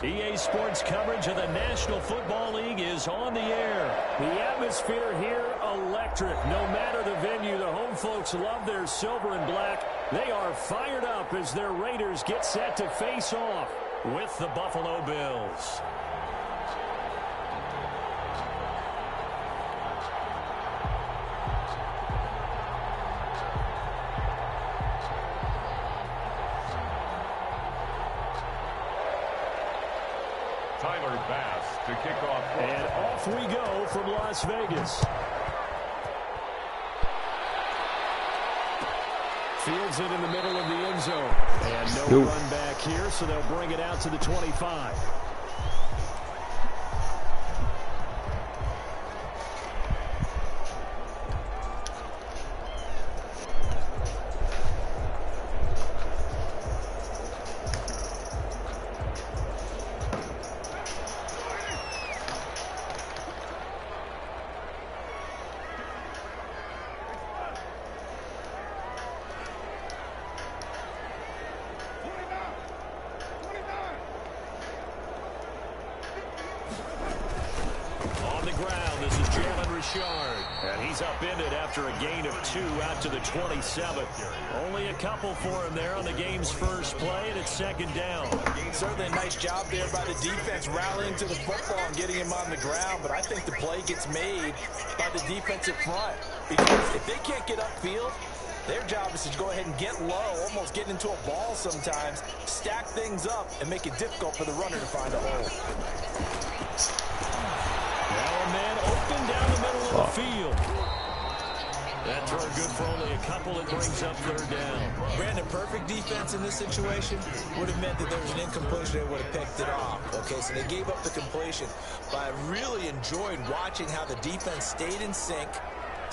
EA Sports coverage of the National Football League is on the air. The atmosphere here, electric. No matter the venue, the home folks love their silver and black. They are fired up as their Raiders get set to face off with the Buffalo Bills. To kick off. And off we go from Las Vegas. Fields it in the middle of the end zone. And no run back here, so they'll bring it out to the 25. And he's upended after a gain of 2 out to the 27. Only a couple for him there on the game's first play, and it's second down. Certainly a nice job there by the defense rallying to the football and getting him on the ground, but I think the play gets made by the defensive front. Because if they can't get upfield, their job is to go ahead and get low, almost get into a ball sometimes, stack things up, and make it difficult for the runner to find a hole. Now a man open down the middle of the field. That throw good for only a couple. It brings up third down. Brandon, perfect defense in this situation would have meant that there was an incompletion. They would have picked it off. Okay, so they gave up the completion. But I really enjoyed watching how the defense stayed in sync,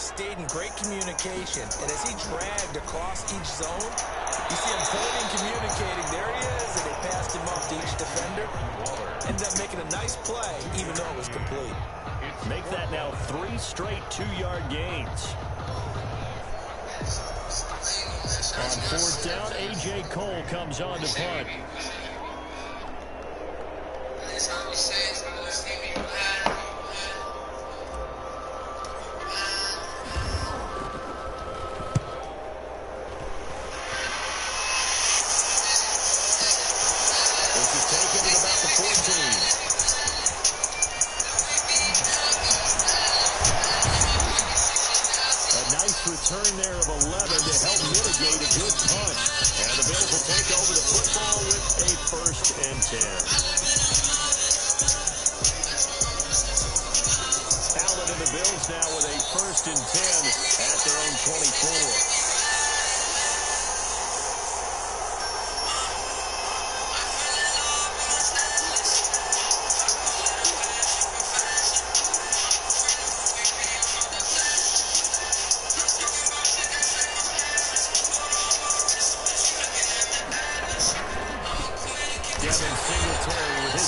stayed in great communication. And as he dragged across each zone, you see him pointing, communicating. There he is, and they passed him off to each defender. Ended up making a nice play, even though it was complete. Make that now 3 straight 2-yard gains. On fourth down, A.J. Cole comes on to punt. This is taken at about the 14. Return there of 11 to help mitigate a good punt. And the Bills will take over the football with a 1st and 10. Allen and the Bills now with a 1st and 10 at their own 24.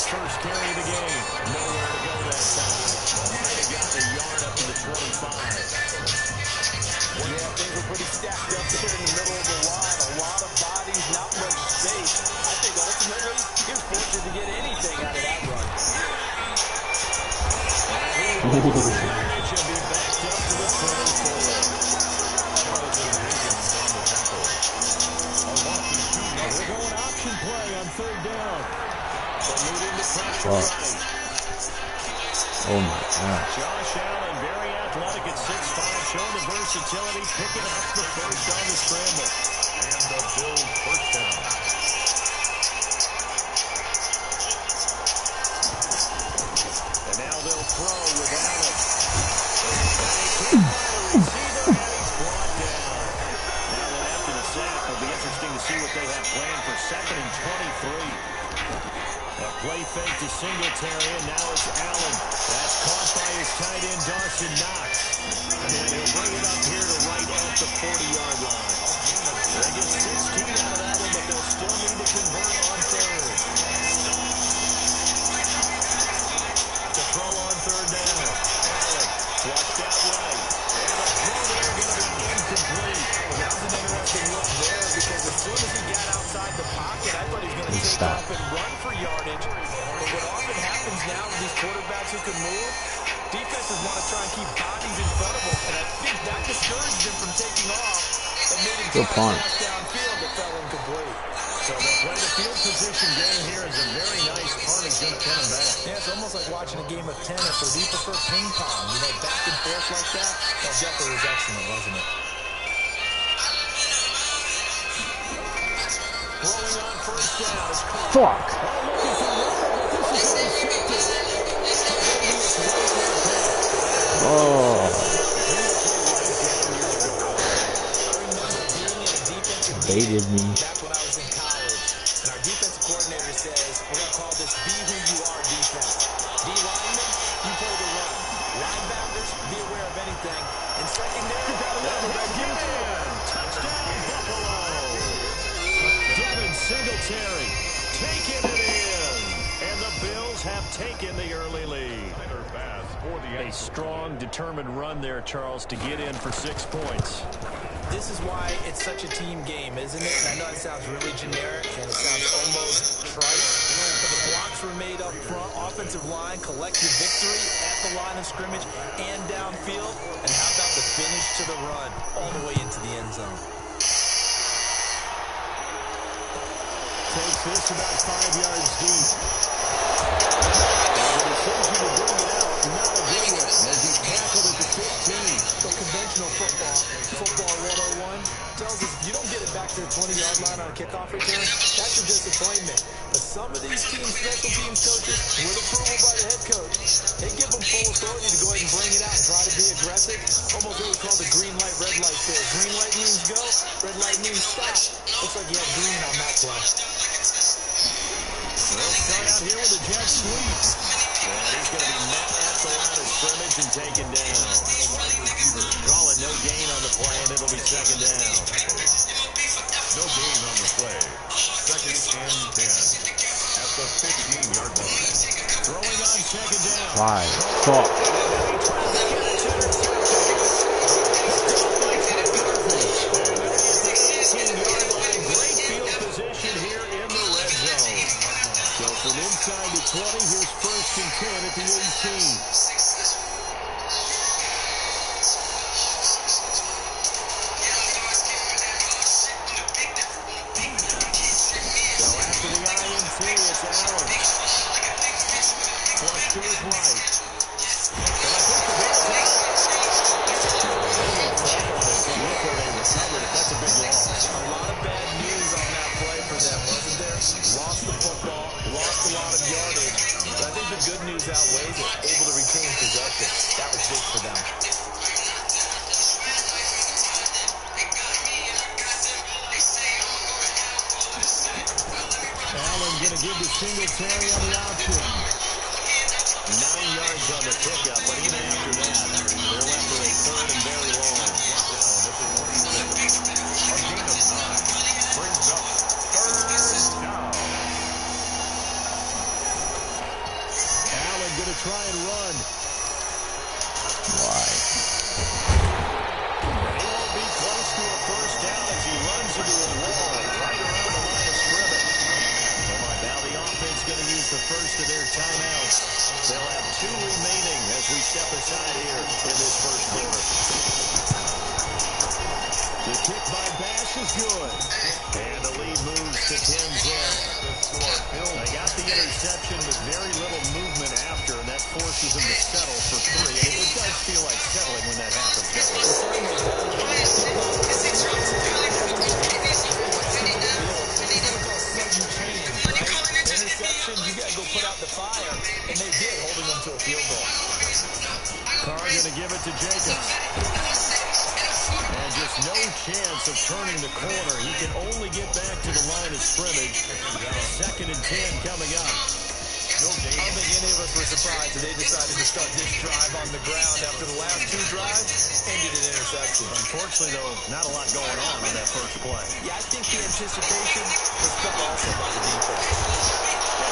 First carry of the game. Nowhere to go that time. Might have got the yard up to the 25. Yeah, things were pretty stacked up there in the middle of the line. A lot of bodies, not much space. I think ultimately he was fortunate to get anything out of that run. And he will manage to be backed up to the 34. They're going option play on third down. Oh my God. Josh Allen, very athletic at 6'5", showing the versatility, picking up the first on the scramble. And the Bills first down. And now they'll throw with Allen. And a receiver, and he's brought down. Now that after the sack, it'll be interesting to see what they have planned for 2nd and 23. A play fake to Singletary, and now it's Allen. That's caught by his tight end, Dawson Knox. And he'll bring it up here to right at the 40-yard line. They get 16 out of that one, but they'll still need to convert on third. To throw on third down. Allen flushed out right. And the throw there going to be incomplete. That was an interesting look there because as soon as he got outside the pocket, I thought he was going to take off and run for yardage. what often happens now with these quarterbacks who can move, defenses want to try and keep bodies in front of them, and I think that discouraged him from taking off and made him try a pass downfield that fell incomplete. So they'll play the field position game here as a very nice punt is going to come back. Yeah, it's almost like watching a game of tennis, or do you prefer ping pong? You know, back and forth like that? That definitely was excellent, wasn't it? Throwing on first down is Coop. Fuck. Oh. Baited me. Back when I was in college, and our defensive coordinator says, we're going to call this Be Who You Are defense. D linemen, you play the run. Linebackers, be aware of anything. And secondary, you got to let the Get in. Touchdown, Buffalo. Devin Singletary taking it in. And the Bills have taken the early lead. A strong, determined run there, Charles, to get in for 6 points. This is why it's such a team game, isn't it? And I know it sounds really generic and it sounds almost trite, but the blocks were made up front, offensive line, collective victory at the line of scrimmage and downfield. And how about the finish to the run all the way into the end zone? Takes this about 5 yards deep. The decision to bring it out, not a good one, as he's tackled at the 15. So conventional football 101, tells us if you don't get it back to the 20-yard line on a kickoff return, that's a disappointment. But some of these teams, special teams coaches, with approval by the head coach, they give them full authority to go ahead and bring it out and try to be aggressive. Almost what we call the green light, red light there. Green light means go, red light means stop. Looks like you have green on that play. They'll start out here with a jet sweep. And he's going to be met at the line of scrimmage and taken down. Calling no gain on the play, and it'll be second down. No gain on the play. Second and 10 at the 15-yard line. Throwing on second down. Why? Fuck. Great field position here in the red zone. So from inside the 20, here's first and 10 at the 18. To his right. And I think the Bills have look where they recovered it. That's a big loss. A lot of bad news on that play for them, wasn't there? Lost the football, lost a lot of yardage. But I think the good news outweighs it. Able to retain possession. That was big for them. Allen going to give the Singletary on the option. 9 yards on the pickup, but even after that, they're left with a third and very long. A gain of 9 brings up third down. Allen going to try and run. Why? And he won't be close to a first down as he runs into a wall right around the line of scrimmage. Now the offense going to use the first of their timeouts. They'll have 2 remaining as we step aside here in this first quarter. The kick by Bass is good. And the lead moves to 10-10. They got the interception with very little movement after, and that forces them to settle for 3. And it does feel like settling when that happens, doesn't You got to go put out the fire, and they did, holding them to a field goal. Carr going to give it to Jacobs. And just no chance of turning the corner. He can only get back to the line of scrimmage. Second and 10 coming up. I don't think any of us were surprised that they decided to start this drive on the ground after the last 2 drives ended in interception. Unfortunately, though, not a lot going on that first play. Yeah, I think the anticipation was felt also by the defense.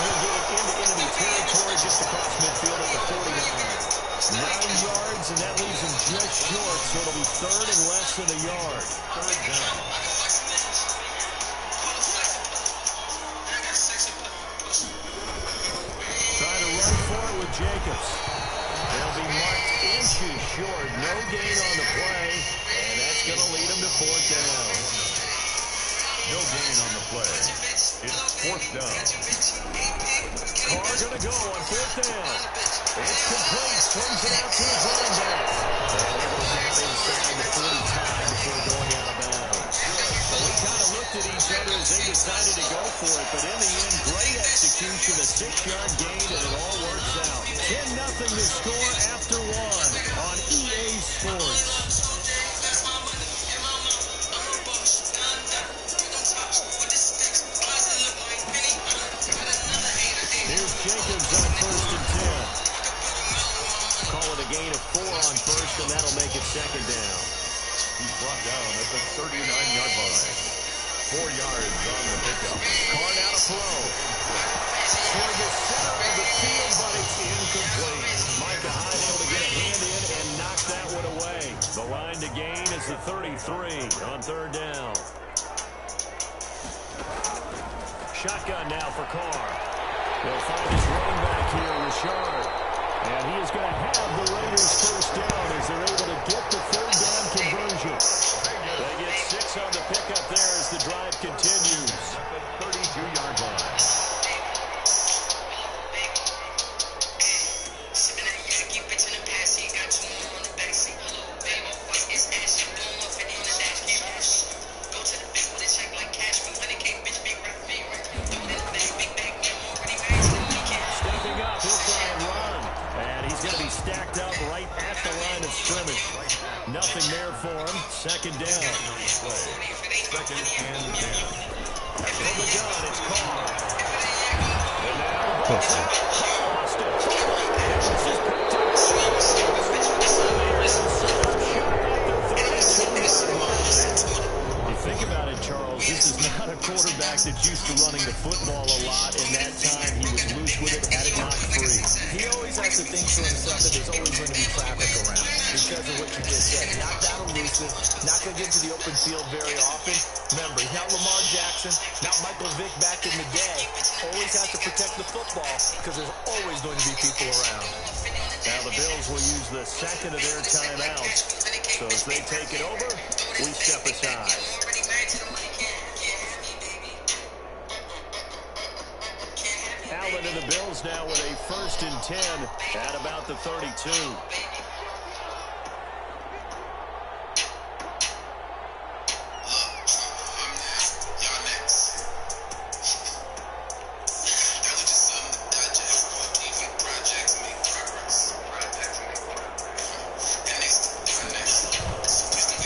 He'll get it into enemy territory just across midfield at the 49. 9 yards, and that leaves him just short, so it'll be third and less than a yard. Third down. Jacobs. They'll be marked inches short. No gain on the play, and that's going to lead them to fourth down. No gain on the play. It's fourth down. Carr going to go on fourth down. It's complete. Swings it out to his running back. And it goes out inside the 45 before going out of bounds. Well, we kind of looked at each other as they decided to go for it, but in the end, great execution, a 6-yard gain, and it all works out. 10-0 to score after one on EA Sports. Here's Jacobs on 1st and 10. Call it a gain of 4 on first, and that'll make it second down. He's brought down at the 39-yard line. 4 yards on the pickup. Carr now to throw. Toward the center of the field, but it's incomplete. Micah Hyde able to get a hand in and knock that one away. The line to gain is the 33 on 3rd down. Shotgun now for Carr. They'll find his running back here, Richard. And he is going to have the Raiders first down as they're able to get the 3rd down conversion. They get 6 on the pickup there as the drive continues. At the 32-yard line. Stacked up right at the line of scrimmage. Nothing there for him. Second down. Second and 10. From the gun, it's Carr. And now you think about it, Charles, this is not a quarterback that's used to running the football a lot. In that time, he was loose with it, had it knocked free. He always has to think to himself that there's always going to be traffic around because of what you just said. Knocked out elusive, not going to get to the open field very often. Remember, he's not Lamar Jackson, not Michael Vick back in the day. Always has to protect the football because there's always going to be people around. Now the Bills will use the second of their timeouts. So as they take it over, we step aside. Allen and the Bills now with a 1st and 10 at about the 32.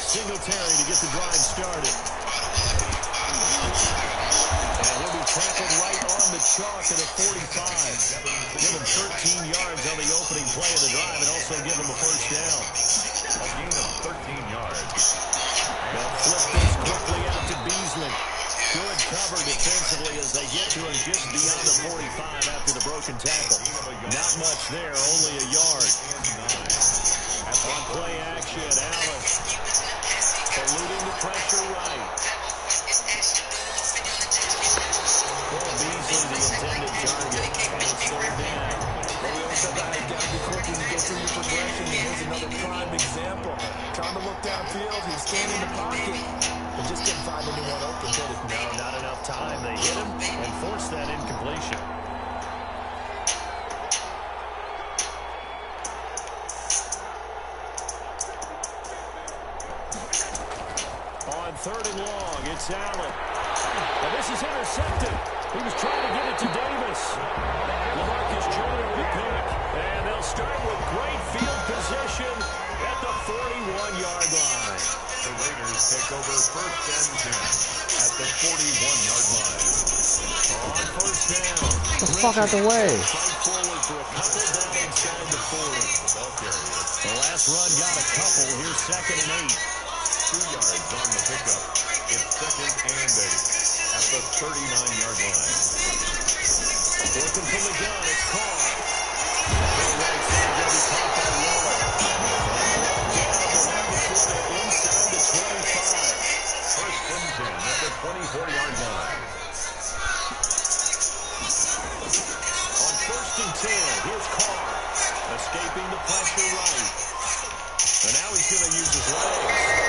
Singletary to get the drive started. And he'll be tackled right on the chalk at a 45. Give him 13 yards on the opening play of the drive and also give him a first down. A gain of 13 yards. They'll flip this quickly out to Beasley. Good cover defensively as they get to him just beyond the 45 after the broken tackle. Not much there, only a yard. On play action, Allen eluding the pressure right. Cole Beasley, the intended target, and it's 3rd down. But we always said that you got to be quick when you go through your progression. And here's another prime example. Trying to look downfield, he was standing in the pocket, but just didn't find anyone open, did it? No, not enough time. They hit him and forced that incompletion. On 3rd and long, it's Allen. And this is intercepted. He was trying to get it to Davis. LaMarcus Jr. with pick. And they'll start with great field position at the 41-yard line. The Raiders take over 1st and 10 at the 41-yard line. On 1st down. Get the fuck out the way. Fight forward for a couple down inside the 40. The last run got a couple. Here's 2nd and 8. 2 yards on the pickup. It's 2nd and 8 at the 39-yard line. Looking from the gun, it's Carr. The right side will be caught by Waller. Inside the 25. 1st and 10 at the 24-yard line. On 1st and 10, here's Carr. Escaping the pressure right. And now he's going to use his legs.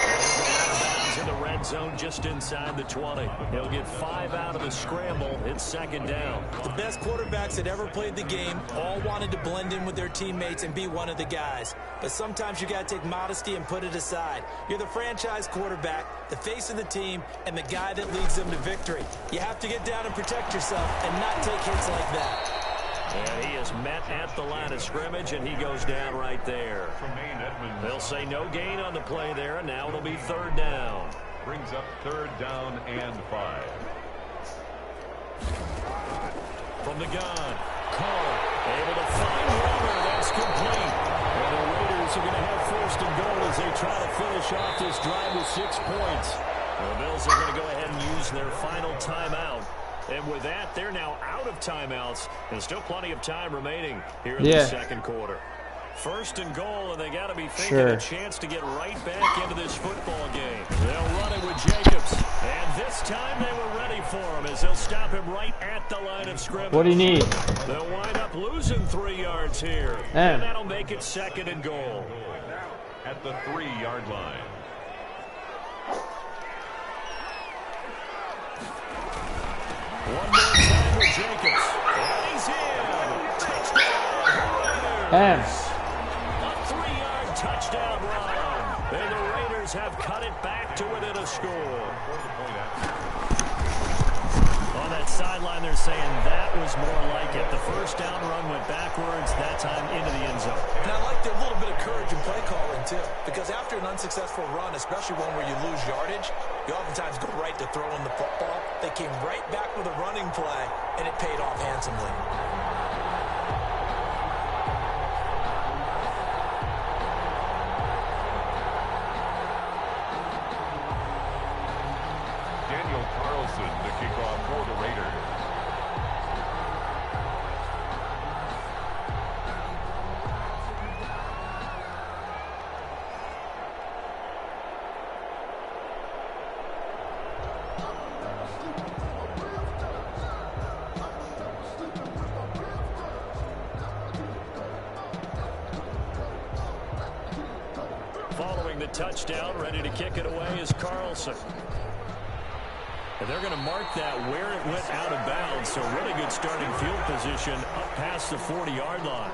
And he'll go out of bounds in the red zone just inside the 20. He'll get 5 out of the scramble. It's second down. The best quarterbacks that ever played the game all wanted to blend in with their teammates and be one of the guys. But sometimes you got to take modesty and put it aside. You're the franchise quarterback, the face of the team, and the guy that leads them to victory. You have to get down and protect yourself and not take hits like that. And he is met at the line of scrimmage, and he goes down right there. They'll say no gain on the play there, and now it'll be third down. Brings up third down and 5. From the gun, Carr able to find Weber. That's complete. And the Raiders are going to have first and goal as they try to finish off this drive with 6 points. The Bills are going to go ahead and use their final timeout. And with that, they're now out of timeouts. And still plenty of time remaining here in the second quarter. First and goal, and they got to be thinking a chance to get right back into this football game. They'll run it with Jacobs. And this time they were ready for him as they'll stop him right at the line of scrimmage. What do you need? They'll wind up losing 3 yards here. And that'll make it second and goal. At the 3-yard line. One more time with Jacobs. And he's in. Touchdown. A 3-yard touchdown run. And the Raiders have cut it back to within a score. On that sideline, they're saying that was more like it. The first down run went backwards, that time into the end zone. And I like their little bit of courage in play calling, too. Because after an unsuccessful run, especially one where you lose yardage, you oftentimes go right to throwing the football. They came right back with a running play, and it paid off handsomely. The kickoff for the Raiders. Following the touchdown, ready to kick it away is Carlson. And they're going to mark that where it went out of bounds. So really good starting field position up past the 40-yard line.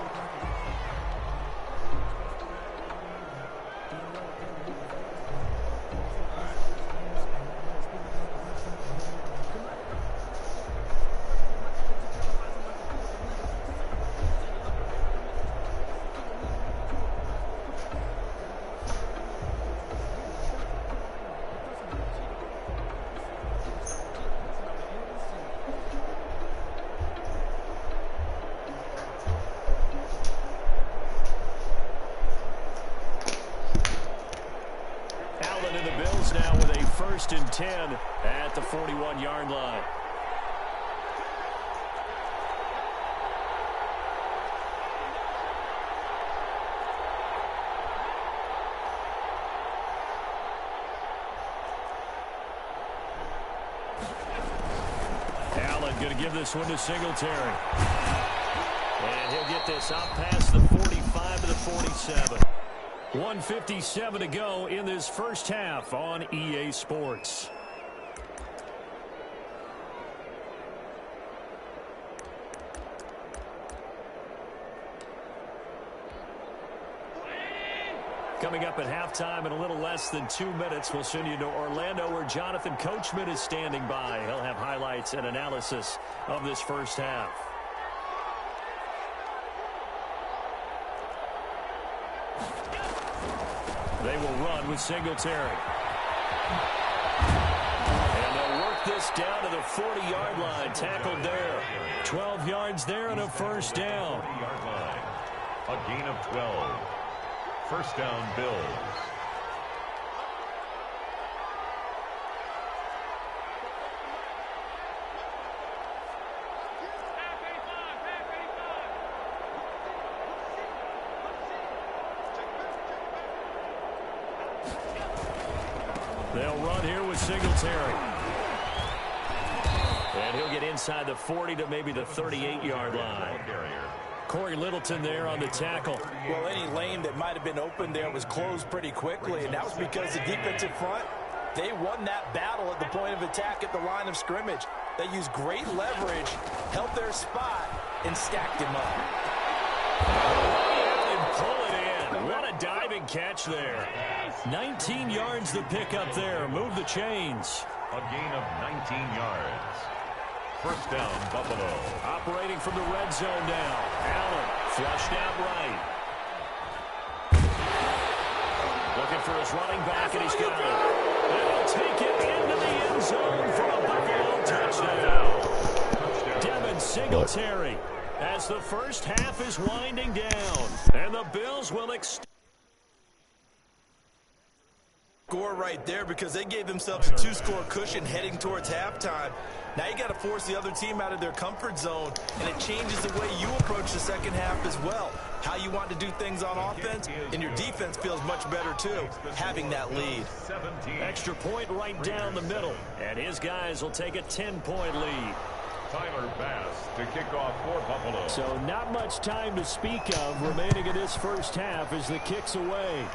Now with a 1st and 10 at the 41-yard line. Allen going to give this one to Singletary. And he'll get this out past the 45 to the 47. 1:57 to go in this first half on EA Sports. Coming up at halftime in a little less than 2 minutes, we'll send you to Orlando where Jonathan Coachman is standing by. He'll have highlights and analysis of this first half. They will run with Singletary. And they'll work this down to the 40-yard line. Tackled there. 12 yards there and a first down. 40-yard line. A gain of 12. First down, Bills. They'll run here with Singletary. And he'll get inside the 40 to maybe the 38-yard line. Corey Littleton there on the tackle. Well, any lane that might have been open there was closed pretty quickly, and that was because the defensive front, they won that battle at the point of attack at the line of scrimmage. They used great leverage, held their spot, and stacked him up. And pull it in. What a diving catch there. 19 yards the pick up there. Move the chains. A gain of 19 yards. First down, Buffalo. Operating from the red zone now. Allen flushed out right. Looking for his running back, and he's got it. They'll take it into the end zone for a Buffalo touchdown. Devin Singletary as the first half is winding down. And the Bills will extend. Score right there because they gave themselves a 2-score cushion heading towards halftime. Now you got to force the other team out of their comfort zone, and it changes the way you approach the second half as well. How you want to do things on offense, and your defense feels much better too, having that lead. Extra point right down the middle, and his guys will take a 10-point lead. Tyler Bass to kick off for Buffalo. So not much time to speak of remaining in this first half as the kick's away.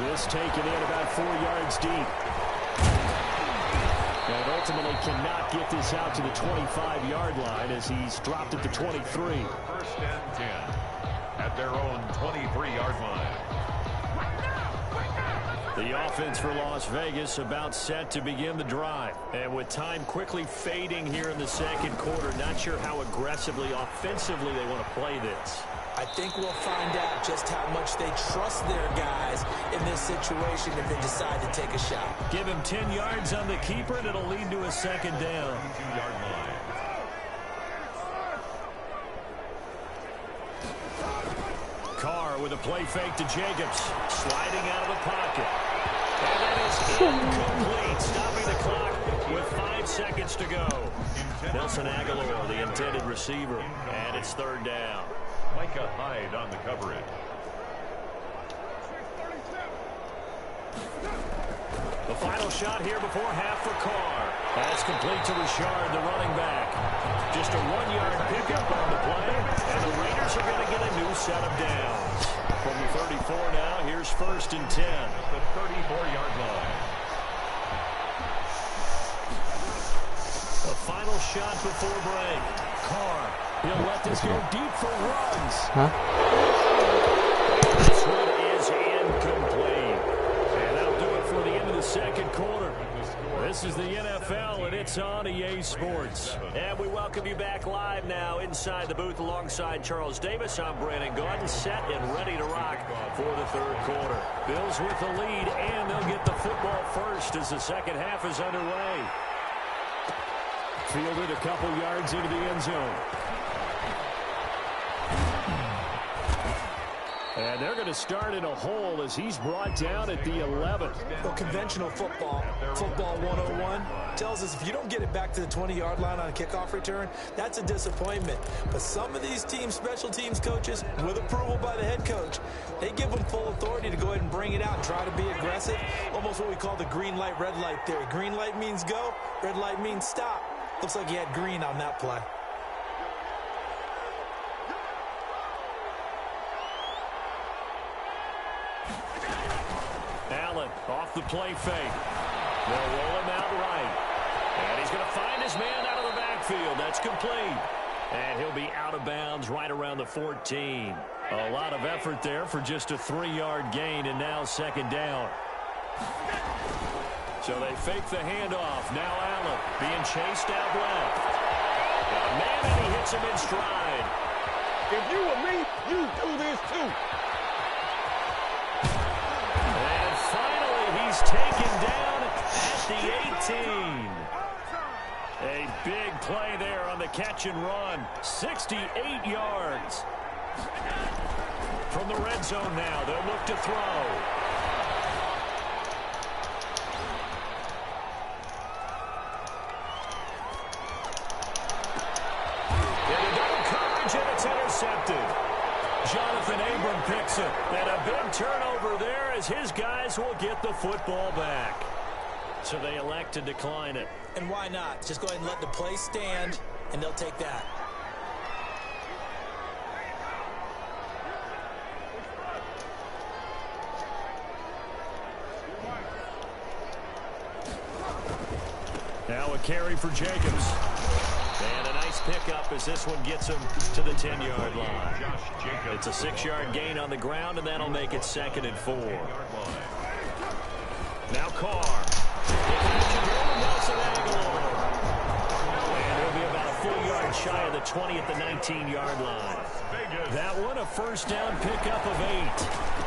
This taken in about 4 yards deep. And ultimately cannot get this out to the 25-yard line as he's dropped at the 23. First and 10 at their own 23-yard line. The offense for Las Vegas about set to begin the drive. And with time quickly fading here in the second quarter, not sure how aggressively, offensively they want to play this. I think we'll find out just how much they trust their guys in this situation if they decide to take a shot. Give him 10 yards on the keeper, and it'll lead to a second down. 22-yard line. Carr with a play fake to Jacobs, sliding out of the pocket. And that is incomplete, stopping the clock with 5 seconds to go. Nelson Aguilar, the intended receiver, and it's third down. Micah Hyde on the coverage. The final shot here before half for Carr. That's complete to Richard, the running back. Just a 1-yard pickup on the play, and the Raiders are going to get a new set of downs. From the 34 now, here's first and 10. The 34-yard line. The final shot before break. Carr, he'll let this go deep for runs. This one is incomplete. And that'll do it for the end of the second quarter. This is the NFL, and it's on EA Sports. And we welcome you back live now inside the booth alongside Charles Davis. I'm Brandon Gordon, set and ready to rock for the third quarter. Bills with the lead, and they'll get the football first as the second half is underway. Fielded a couple yards into the end zone. And they're going to start in a hole as he's brought down at the 11. Well, conventional football 101, tells us if you don't get it back to the 20-yard line on a kickoff return, that's a disappointment. But some of these teams, special teams coaches, with approval by the head coach, they give them full authority to go ahead and bring it out and try to be aggressive. Almost what we call the green light, red light theory. Green light means go, red light means stop. Looks like he had green on that play. Allen off the play fake. They'll roll him out right. And he's going to find his man out of the backfield. That's complete. And he'll be out of bounds right around the 14. A lot of effort there for just a 3-yard gain, and now second down. So they fake the handoff. Now Allen being chased out left. Man, and he hits him in stride. If you were me, you do this too. And finally, he's taken down at the 18. A big play there on the catch and run. 68 yards. From the red zone now, they'll look to throw. And it's intercepted. Jonathan Abram picks it. And a big turnover there as his guys will get the football back. So they elect to decline it. And why not? Just go ahead and let the play stand, and they'll take that. Now a carry for Jacobs. And a nice pickup as this one gets him to the 10-yard line. It's a 6-yard gain on the ground, and that'll make it 2nd and 4. Now Carr. And he'll be about a full yard shy of the 20 at the 19-yard line. That one a first down pickup of 8.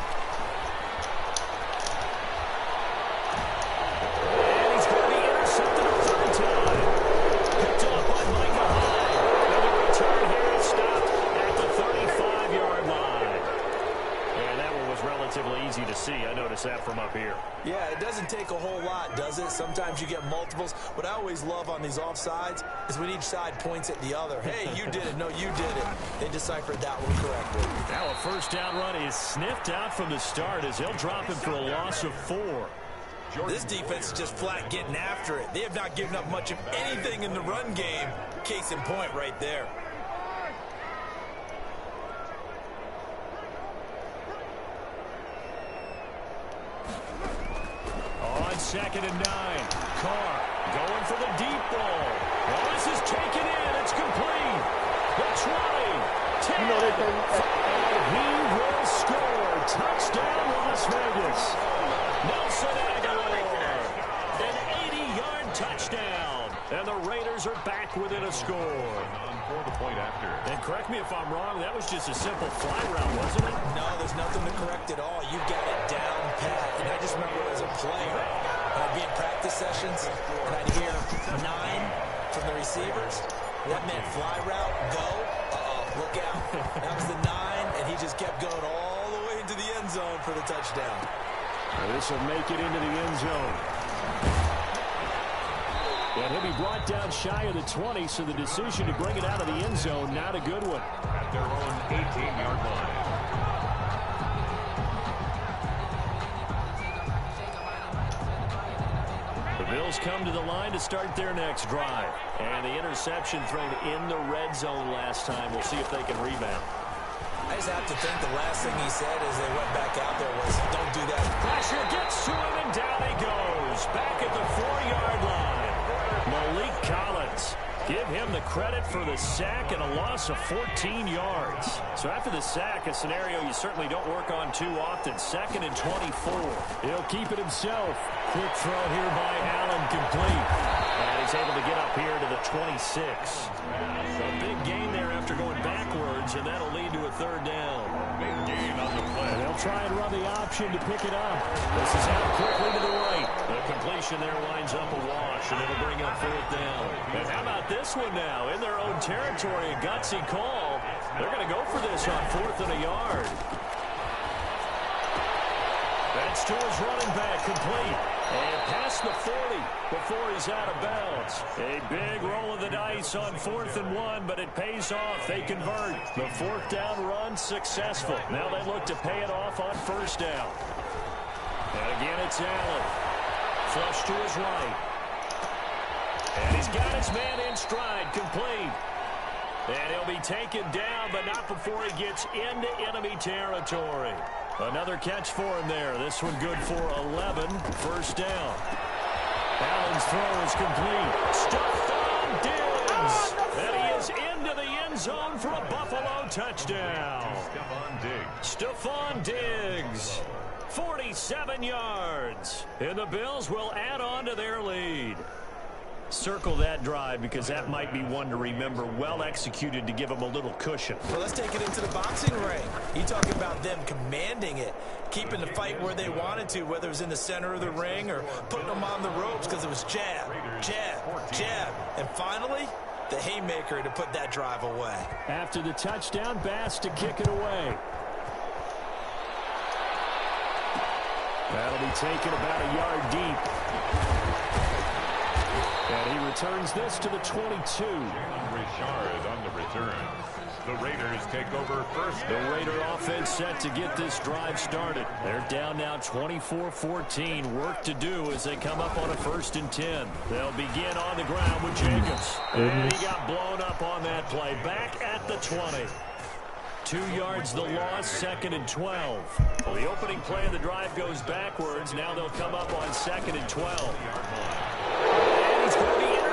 Relatively easy to see. I noticed that from up here. Yeah, it doesn't take a whole lot, does it? Sometimes you get multiples. What I always love on these offsides is when each side points at the other. Hey, you did it. No, you did it. They deciphered that one correctly. Now a first down run is sniffed out from the start as he'll drop him for a loss of 4. This defense is just flat getting after it. They have not given up much of anything in the run game. Case in point right there. On 2nd and 9, Carr going for the deep ball. Well, this is taken in. It's complete. The 20, 10, and he will score. Touchdown, Las Vegas. Nelson Aguilar, an 80-yard touchdown. And the Raiders are back within a score. For the point after. And correct me if I'm wrong, that was just a simple fly route, wasn't it? No, there's nothing to correct at all. You got it down pat. And I just remember as a player, when I'd be in practice sessions, and I'd hear 9 from the receivers. That meant fly route, go. Look out. That was the 9, and he just kept going all the way into the end zone for the touchdown. This will make it into the end zone. And he'll be brought down shy of the 20, so the decision to bring it out of the end zone, not a good one. At their own 18-yard line. The Bills come to the line to start their next drive. And the interception thrown in the red zone last time. We'll see if they can rebound. I just have to think the last thing he said as they went back out there was, don't do that. Pressure gets to him, and down he goes. Back at the 4-yard line. Malik Collins. Give him the credit for the sack and a loss of 14 yards. So after the sack, a scenario you certainly don't work on too often. 2nd and 24. He'll keep it himself. Quick throw here by Allen, complete. And he's able to get up here to the 26. A big gain there after going backwards, and that'll lead to a 3rd down. Big gain on the play. And they'll try and run the option to pick it up. This is out quickly to the right. The completion there lines up a wash, and it'll bring up 4th down. And how about this one now? In their own territory, a gutsy call. They're going to go for this on 4th and a yard. That's to his running back, complete. And past the 40 before he's out of bounds. A big roll of the dice on 4th and 1, but it pays off. They convert. The 4th down run successful. Now they look to pay it off on 1st down. And again, it's Allen. Flush to his right. And he's got his man in stride, complete. And he'll be taken down, but not before he gets into enemy territory. Another catch for him there. This one good for 11. 1st down. Allen's throw is complete. Stephon Diggs. And he is into the end zone for a Buffalo touchdown. Stephon Diggs. 47 yards. And the Bills will add on to their lead. Circle that drive because that might be one to remember. Well executed to give them a little cushion. Well, let's take it into the boxing ring. You talk about them commanding it, keeping the fight where they wanted to, whether it was in the center of the ring or putting them on the ropes because it was jab, jab, jab. And finally, the haymaker to put that drive away. After the touchdown, Bass to kick it away. That'll be taken about a yard deep. And he returns this to the 22. Richard on the return. The Raiders take over first. The Raider offense set to get this drive started. They're down now 24-14. Work to do as they come up on a 1st and 10. They'll begin on the ground with Jacobs. And he got blown up on that play. Back at the 20. 2 yards the loss, 2nd and 12. Well, the opening play of the drive goes backwards. Now they'll come up on 2nd and 12. And he's going to be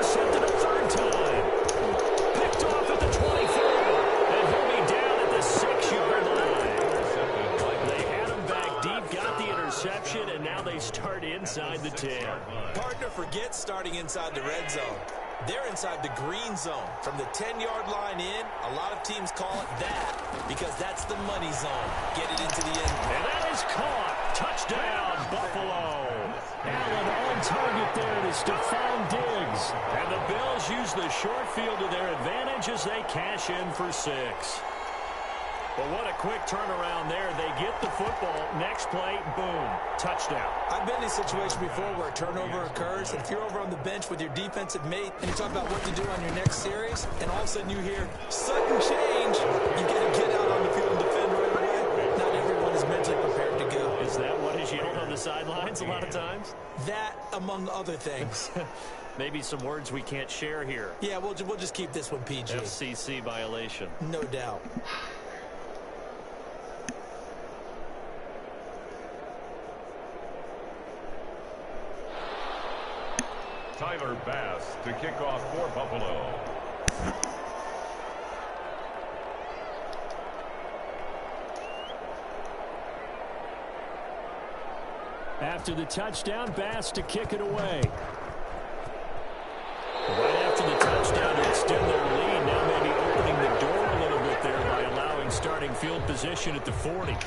that's starting inside the red zone. They're inside the green zone. From the 10-yard line in, a lot of teams call it that because that's the money zone. Get it into the end. And that is caught. Touchdown, Buffalo. Allen on target there to Stephon Diggs. And the Bills use the short field to their advantage as they cash in for 6. But what a quick turnaround there. They get the football. Next play, boom, touchdown. I've been in a situation before where a turnover occurs, and if you're over on the bench with your defensive mate and you talk about what to do on your next series, and all of a sudden you hear sudden change, you got to get out on the field and defend right away. Not everyone is mentally prepared to go. Is that what is yelled on the sidelines a lot of times? That, among other things. Maybe some words we can't share here. Yeah, we'll just keep this one PG. FCC violation. No doubt. Tyler Bass to kick off for Buffalo. After the touchdown, Bass to kick it away. Right after the touchdown to extend their lead, now maybe opening the door a little bit there by allowing starting field position at the 40.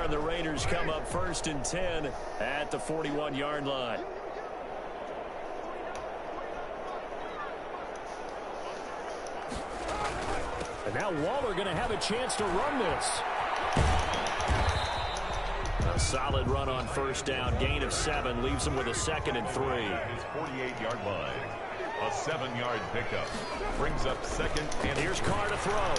And the Raiders come up 1st and 10 at the 41-yard line. And now Waller going to have a chance to run this. A solid run on 1st down. Gain of 7 leaves him with a 2nd and 3. His 48-yard line. A 7-yard pickup. Brings up 2nd and here's Carr to throw.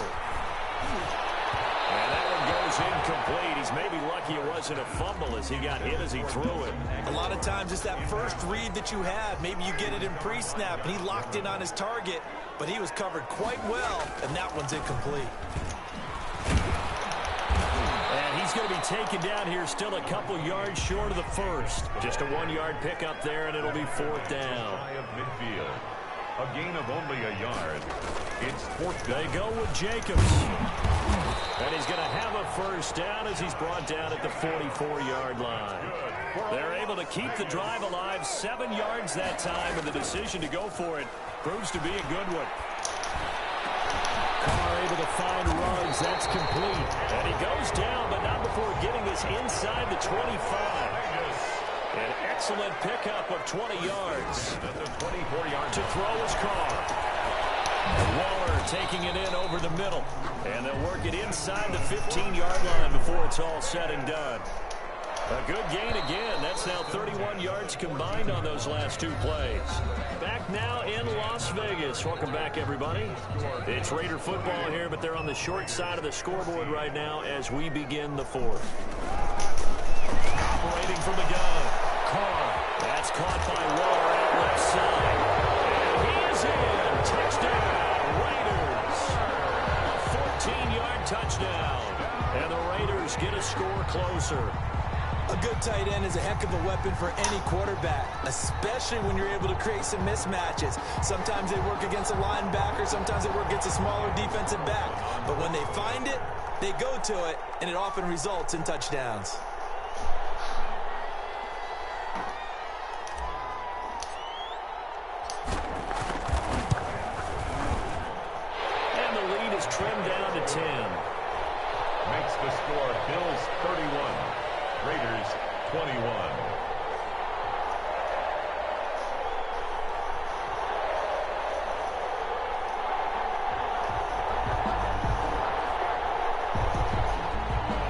And that one goes incomplete. He's maybe lucky it wasn't a fumble as he got hit as he threw it. A lot of times it's that first read that you have. Maybe you get it in pre-snap, and he locked in on his target, but he was covered quite well, and that one's incomplete. And he's going to be taken down here still a couple yards short of the 1st. Just a 1-yard pickup there, and it'll be 4th down. High of midfield. A gain of only a yard. It's 4th down. They go with Jacobs. And he's going to have a 1st down as he's brought down at the 44-yard line. They're able to keep the drive alive 7 yards that time, and the decision to go for it proves to be a good one. Carr able to find Ruggs. That's complete. And he goes down, but not before getting this inside the 25. An excellent pickup of 20 yards. At the 24-yard to throw is Carr. Waller taking it in over the middle. And they'll work it inside the 15-yard line before it's all said and done. A good gain again. That's now 31 yards combined on those last 2 plays. Back now in Las Vegas. Welcome back, everybody. It's Raider football here, but they're on the short side of the scoreboard right now as we begin the 4th. Operating from the gun. Carr. That's caught by Waller out left side. And he is in. Touchdown, Raiders. A 14-yard touchdown. And the Raiders get a score closer. A good tight end is a heck of a weapon for any quarterback, especially when you're able to create some mismatches. Sometimes they work against a linebacker, sometimes they work against a smaller defensive back. But when they find it, they go to it, and it often results in touchdowns. And the lead is trimmed down to 10. Makes the score Bills 31. Raiders 21.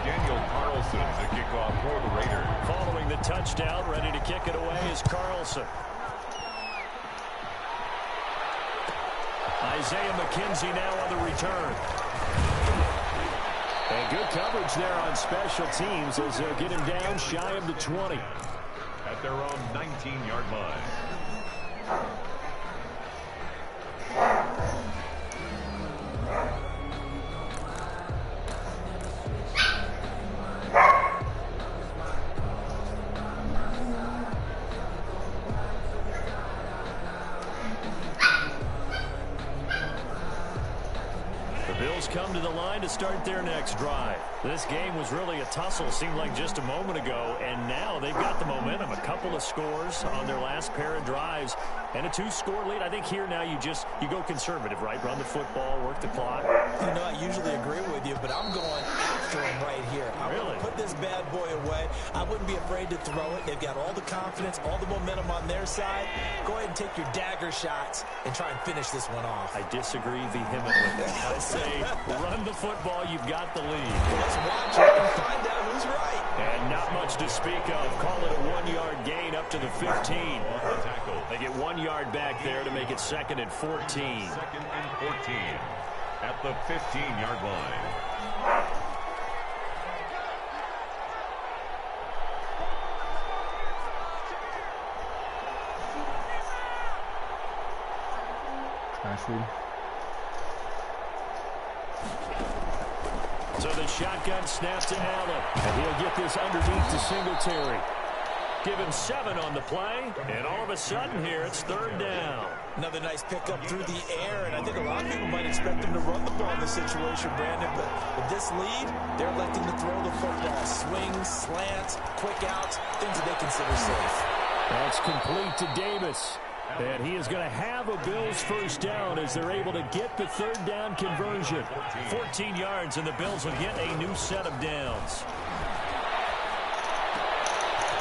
Daniel Carlson to kick off for the Raiders. Following the touchdown, ready to kick it away is Carlson. Isaiah McKenzie now on the return. And good coverage there on special teams as they'll get him down shy of the 20. At their own 19-yard line. come to the line to start their next drive. This game was really a tussle, seemed like just a moment ago, and now they've got the momentum. A couple of scores on their last pair of drives and a 2-score lead. I think here now you go conservative, right? Run the football, work the clock. You know, I usually agree with you, but I'm going after him right here. I want to put this bad boy away. I wouldn't be afraid to throw it. They've got all the confidence, all the momentum on their side. Go ahead and take your dagger shots and try and finish this one off. I disagree vehemently. I say run the football. You've got the lead. Let's watch it and find out who's right. And not much to speak of. Call it a 1-yard gain up to the 15. They get 1 yard back there to make it 2nd and 14. 2nd and 14 at the 15-yard line. So the shotgun snap to Allen, and he'll get this underneath to Singletary. Give him 7 on the play, and all of a sudden here it's 3rd down. Another nice pickup through the air, and I think a lot of people might expect them to run the ball in this situation, Brandon, but with this lead, they're electing to throw the football. Swings, slants, quick outs, things that they consider safe. That's complete to Davis. And he is going to have a Bills first down as they're able to get the 3rd down conversion. 14 yards, and the Bills will get a new set of downs.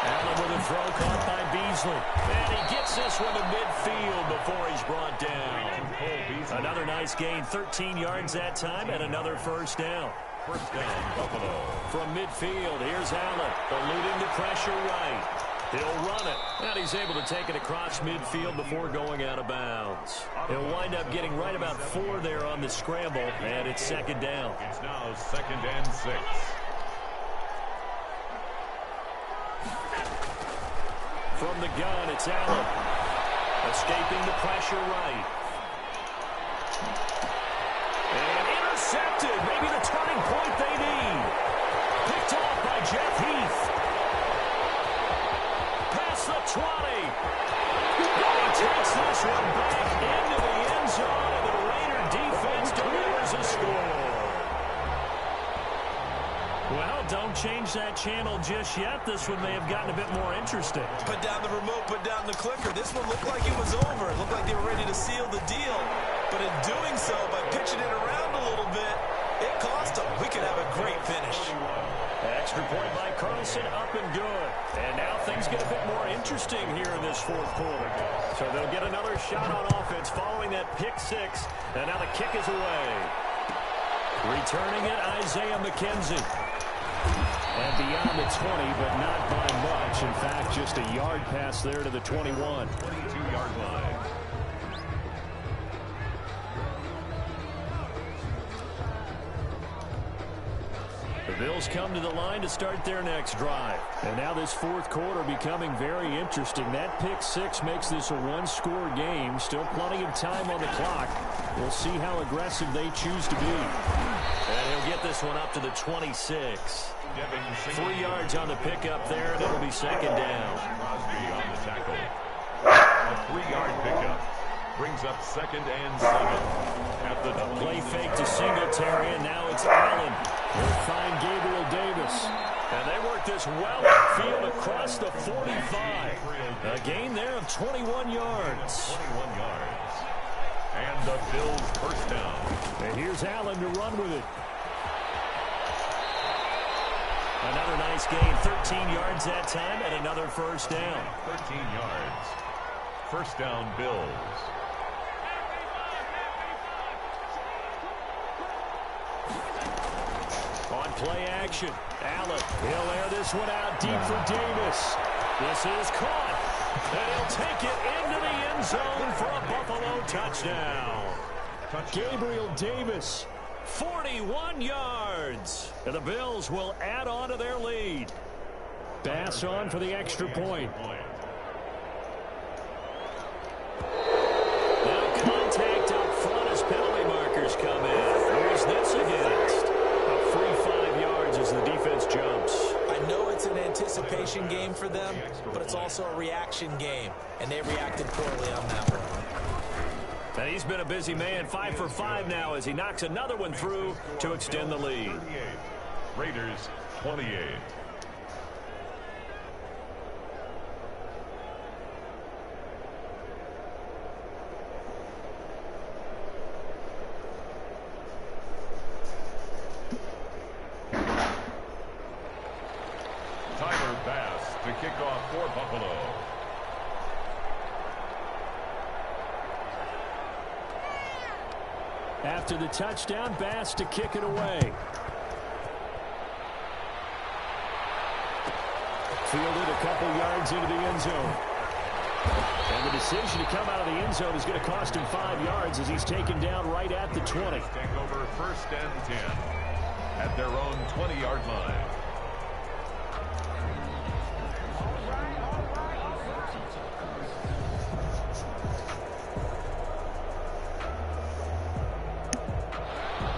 Allen with a throw caught by Beasley. And he gets this one to midfield before he's brought down. Another nice gain, 13 yards that time, and another first down. First down, Buffalo. From midfield, here's Allen, eluding the pressure right. He'll run it, and he's able to take it across midfield before going out of bounds. He'll wind up getting right about 4 there on the scramble, and it's 2nd down. It's now 2nd and 6. From the gun, it's Allen. Escaping the pressure right. And intercepted. Maybe the turning point they need. Picked off by Jeff Heath. Past the 20. He takes this one back into the end zone, and the Raider defense delivers a score. Well, don't change that channel just yet. This one may have gotten a bit more interesting. Put down the remote, put down the clicker. This one looked like it was over. It looked like they were ready to seal the deal. But in doing so, by pitching it around a little bit, it cost them. We could have a great finish. Extra point by Carlson, up and good. And now things get a bit more interesting here in this 4th quarter. So they'll get another shot on offense following that pick 6. And now the kick is away. Returning it, Isaiah McKenzie. And beyond the 20, but not by much. In fact, just a yard pass there to the 21. 22-yard line. The Bills come to the line to start their next drive. And now this 4th quarter becoming very interesting. That pick 6 makes this a 1-score game. Still plenty of time on the clock. We'll see how aggressive they choose to be. And he'll get this one up to the 26. 3 yards on the pickup there, and it'll be 2nd down. Crosby on the tackle. A 3-yard pickup brings up 2nd and 7. At the play fake to Singletary, and now it's Allen. He'll find Gabriel Davis. And they work this well upfield across the 45. A gain there of 21 yards. 21 yards. And the Bills first down. And here's Allen to run with it. Another nice gain, 13 yards that time, and another first down. 13 yards. First down, Bills. On play action, Allen, he'll air this one out deep for Davis. This is caught, and he'll take it into the end zone for a Buffalo touchdown. Gabriel Davis, 41 yards. And the Bills will add on to their lead. Bass on for the extra point. Now contact up front as penalty markers come in. Who's this against? A free 5 yards as the defense jumps. I know it's an anticipation game for them, but it's also a reaction game, and they reacted poorly on that one. And he's been a busy man, 5 for 5 now as he knocks another one through to extend the lead. Raiders 28. Tyler Bass to kick off for Buffalo. After the touchdown, Bass to kick it away. Fielded a couple yards into the end zone. And the decision to come out of the end zone is going to cost him 5 yards as he's taken down right at the 20. Take over 1st and 10 at their own 20-yard line.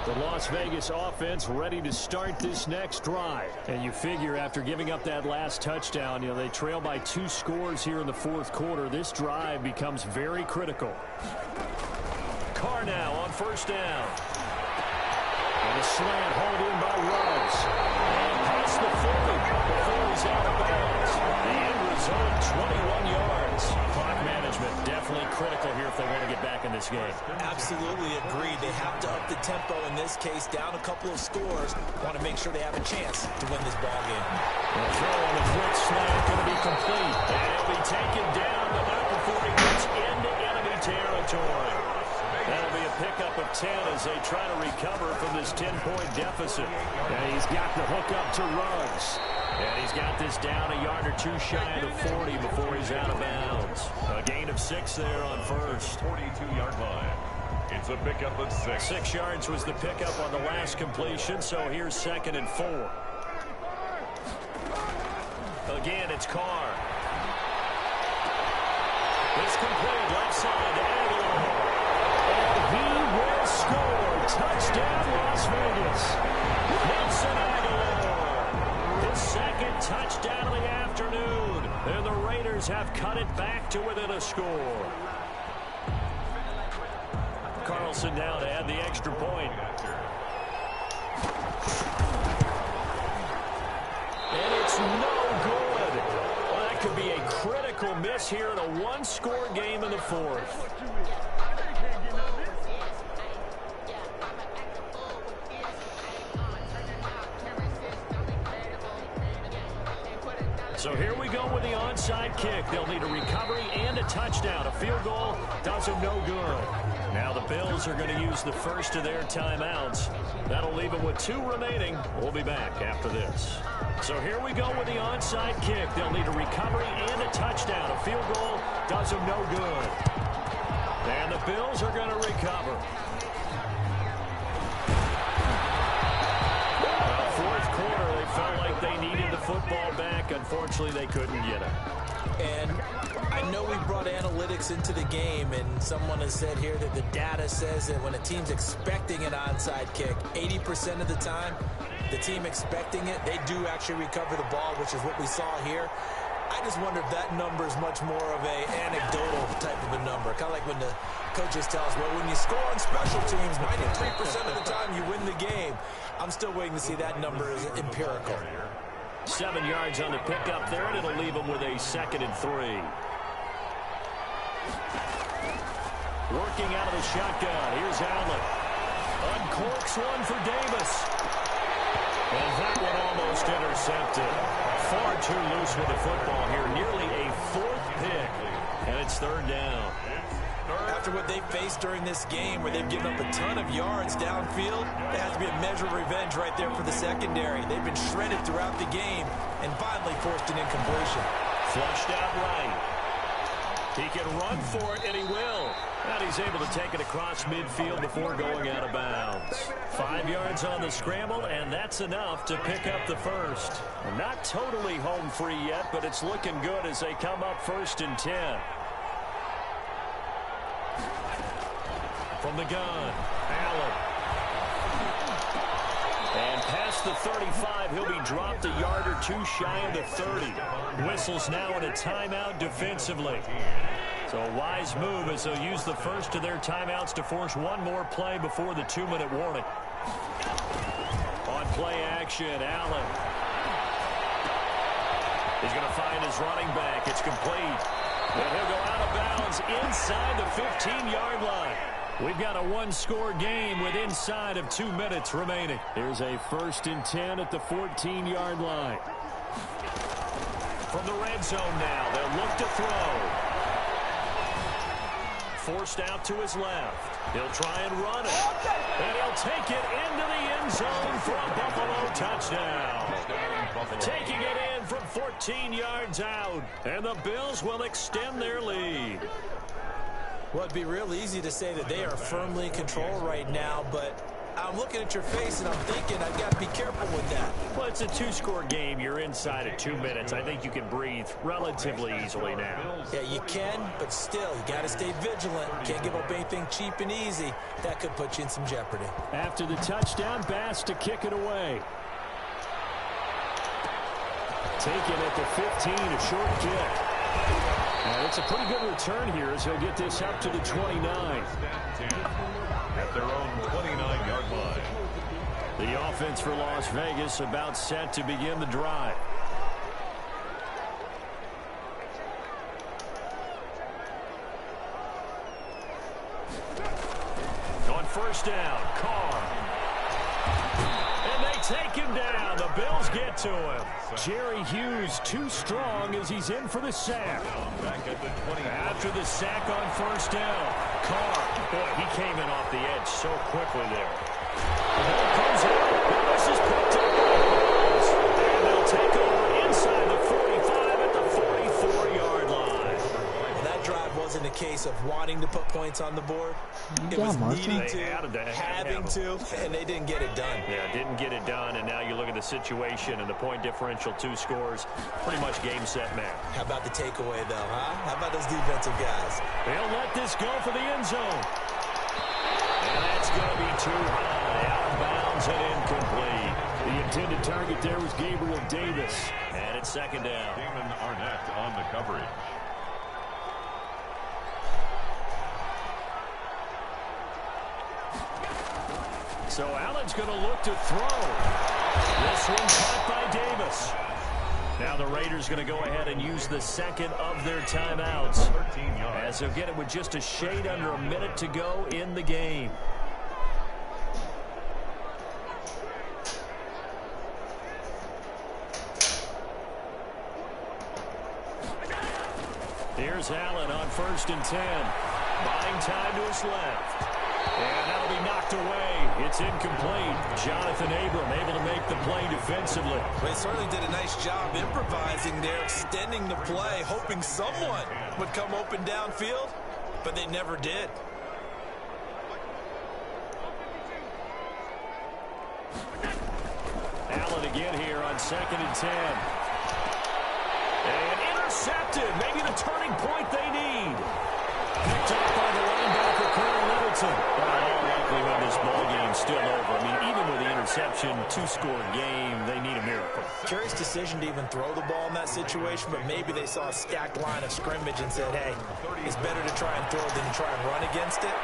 The Las Vegas offense ready to start this next drive. And you figure after giving up that last touchdown, they trail by 2 scores here in the 4th quarter. This drive becomes very critical. Carr now on 1st down. And a slant hauled in by Ruggs. And past the 40 before he's out of bounds. The end result, 21 yards. Clock management definitely critical here if they want to get back in this game. Absolutely agreed. They have to up the tempo in this case, down a couple of scores. Want to make sure they have a chance to win this ball game. The throw on the quick slant going to be complete. And he'll be taken down, but not before he gets into enemy territory. That'll be a pickup of 10 as they try to recover from this 10-point deficit. And he's got the hook up to Ruggs. And he's got this down a yard or 2 shy of the 40 before he's out of bounds. A gain of 6 there on 1st. 42-yard line. It's a pickup of 6. 6 yards was the pickup on the last completion, so here's 2nd and 4. Again, it's Carr. It's complete, left side to Aguilar. And he will score. Touchdown, Las Vegas. Nelson Aguilar. His 2nd touchdown of the afternoon. And the Raiders have cut it back to within a score. Carlson now to add the extra point. And it's no good. Well, that could be a critical miss here in a 1-score game in the 4th. So here we go with the onside kick. They'll need a recovery and a touchdown. A field goal does them no good. Now the Bills are going to use the first of their timeouts. That'll leave them with 2 remaining. We'll be back after this. So here we go with the onside kick. They'll need a recovery and a touchdown. A field goal does them no good. And the Bills are going to recover. Well, 4th quarter, they felt like they needed the football back. Unfortunately, they couldn't get it. And I know we brought analytics into the game, and someone has said here that the data says that when a team's expecting an onside kick, 80% of the time, the team expecting it, they do actually recover the ball, which is what we saw here. I just wonder if that number is much more of a anecdotal type of a number. Kind of like when the coaches tell us, well, when you score on special teams, 93% of the time you win the game. I'm still waiting to see that number is empirical. 7 yards on the pickup there, and it'll leave them with a 2nd and 3. Working out of the shotgun. Here's Allen. Uncorks one for Davis. And that one almost intercepted. Far too loose with the football here. Nearly a 4th pick. And it's 3rd down. After what they faced during this game where they've given up a ton of yards downfield, there has to be a measure of revenge right there for the secondary. They've been shredded throughout the game and finally forced an incompletion. Flushed out right. He can run for it, and he will. And he's able to take it across midfield before going out of bounds. 5 yards on the scramble, and that's enough to pick up the first. Not totally home free yet, but it's looking good as they come up 1st and 10. From the gun, Allen. And past the 35, he'll be dropped a yard or 2 shy of the 30. Whistles now in a timeout defensively. So a wise move as they'll use the first of their timeouts to force one more play before the 2-minute warning. On play action, Allen. He's going to find his running back. It's complete. And he'll go out of bounds inside the 15-yard line. We've got a one-score game with inside of 2 minutes remaining. Here's a 1st and 10 at the 14-yard line. From the red zone now, they'll look to throw. Forced out to his left. He'll try and run it. And he'll take it into the end zone for a Buffalo touchdown. Taking it in from 14 yards out. And the Bills will extend their lead. Well, it'd be real easy to say that they are firmly in control right now, but I'm looking at your face and I'm thinking I've got to be careful with that. Well, it's a 2-score game. You're inside of 2 minutes. I think you can breathe relatively easily now. Yeah, you can, but still, you got to stay vigilant. Can't give up anything cheap and easy. That could put you in some jeopardy. After the touchdown, Bass to kick it away. Taken at the 15, a short kick. It's a pretty good return here as he'll get this up to the 29. At their own 29-yard line. The offense for Las Vegas about set to begin the drive. On first down, Carr. And they take him down. The Bills get to him. Jerry Hughes too strong as he's in for the sack. After the sack on first down, Carr. Boy, he came in off the edge so quickly there. The ball comes out. This is picked up by the Bills. And they'll take over inside the 45 at the 44-yard line. Well, that drive wasn't a case of wanting to put points on the board. It was needing to, having to, and they didn't get it done. Yeah, didn't get it done, and now you look at the situation and the point differential, 2 scores, pretty much game, set, match. How about the takeaway, though, huh? How about those defensive guys? They'll let this go for the end zone. And that's going to be too high, out of bounds and incomplete. The intended target there was Gabriel Davis, and it's 2nd down. Damon Arnett on the coverage. So Allen's going to look to throw. This one caught by Davis. Now the Raiders going to go ahead and use the 2nd of their timeouts, as they'll get it with just a shade under a minute to go in the game. Here's Allen on 1st and 10. Buying time to his left. And that'll be knocked away. It's incomplete. Jonathan Abram able to make the play defensively. They certainly did a nice job improvising there, extending the play, hoping someone would come open downfield, but they never did. Allen again here on 2nd and 10. And intercepted. Maybe the turning point they need. Picked up by the linebacker, Corey Littleton. But in all likelihood, this ball game's still over. I mean, even with the interception, 2-score game, they need a miracle. Curious decision to even throw the ball in that situation, but maybe they saw a stacked line of scrimmage and said, hey, it's better to try and throw than to try and run against it.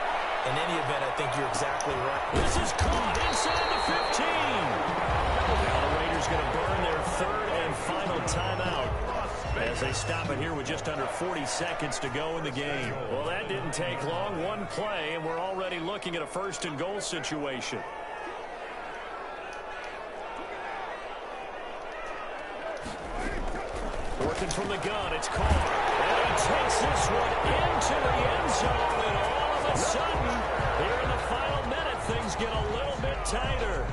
In any event, I think you're exactly right. This is caught inside the 15. Now the Raiders going to burn their 3rd and final timeout as they stop it here with just under 40 seconds to go in the game. Well, that didn't take long. One play, and we're already looking at a 1st and goal situation. Working from the gun, it's Carr. And he takes this one into the end zone, and all of a sudden, here in the final minute, things get a little bit tighter.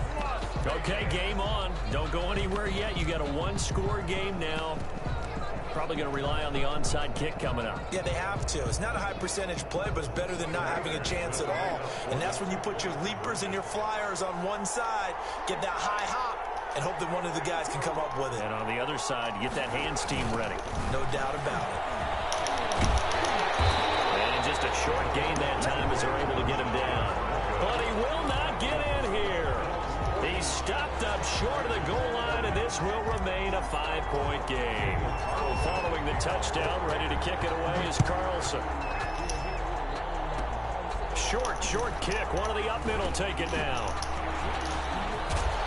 Okay, game on. Don't go anywhere yet. You got a 1-score game now. Probably going to rely on the onside kick coming up. Yeah, they have to. It's not a high percentage play, but it's better than not having a chance at all. And that's when you put your leapers and your flyers on one side, get that high hop, and hope that one of the guys can come up with it. And on the other side, get that hands team ready. No doubt about it. And just a short gain that time as they're able to get him down. But he will not get in here. He's stopped up short of the goal line, and this this will remain a 5-point game. So following the touchdown, ready to kick it away is Carlson. Short kick. One of the up middle take it now.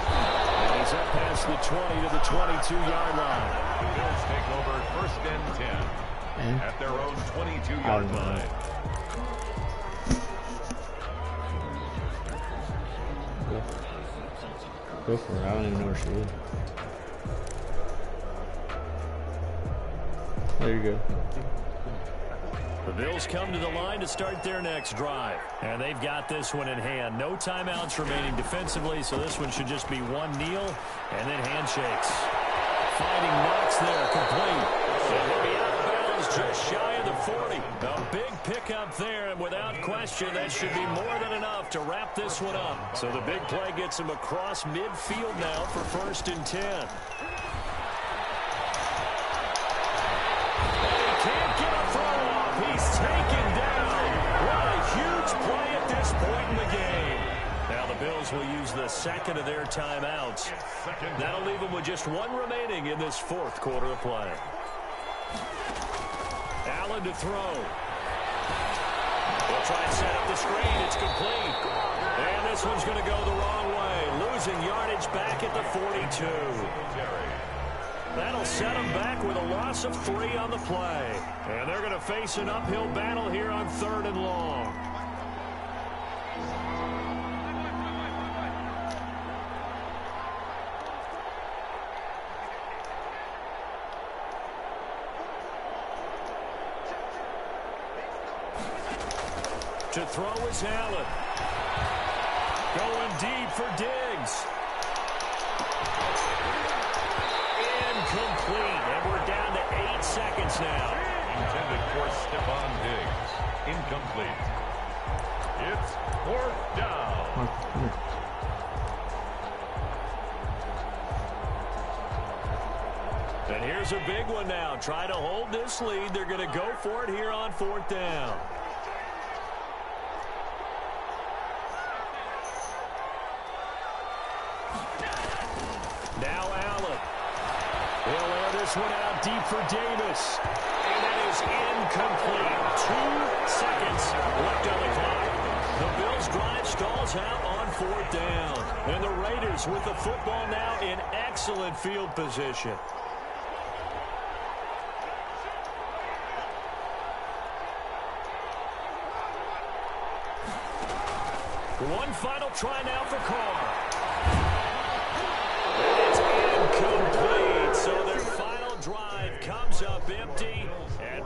And he's up past the 20 to the 22-yard line. The Bills take over 1st and 10 at their own 22-yard line. Go for it. I don't even know where she is. There you go. The Bills come to the line to start their next drive. And they've got this one in hand. No timeouts remaining defensively, so this one should just be one kneel and then handshakes. Fighting Knox there, complete. And they'll be out of bounds just shy of the 40. A big pickup there, and without question, that should be more than enough to wrap this one up. So the big play gets him across midfield now for 1st and 10. He's taken down. What a huge play at this point in the game. Now the Bills will use the second of their timeouts. That'll leave them with just one remaining in this 4th quarter of play. Allen to throw. They'll try and set up the screen. It's complete. And this one's going to go the wrong way. Losing yardage back at the 42. That'll set them back with a loss of 3 on the play. And they're going to face an uphill battle here on 3rd and long. To throw is Allen. Going deep for Diggs. Incomplete, and we're down to 8 seconds now. Intended for Stephon Diggs. Incomplete. It's 4th down. And here's a big one now. Try to hold this lead. They're going to go for it here on 4th down. Now Allen. He'll air this one out deep for Davis. And that is incomplete. 2 seconds left on the clock. The Bills' drive stalls out on 4th down. And the Raiders with the football now in excellent field position. One final try now for Carr. And it's incomplete. So their final drive comes up empty. And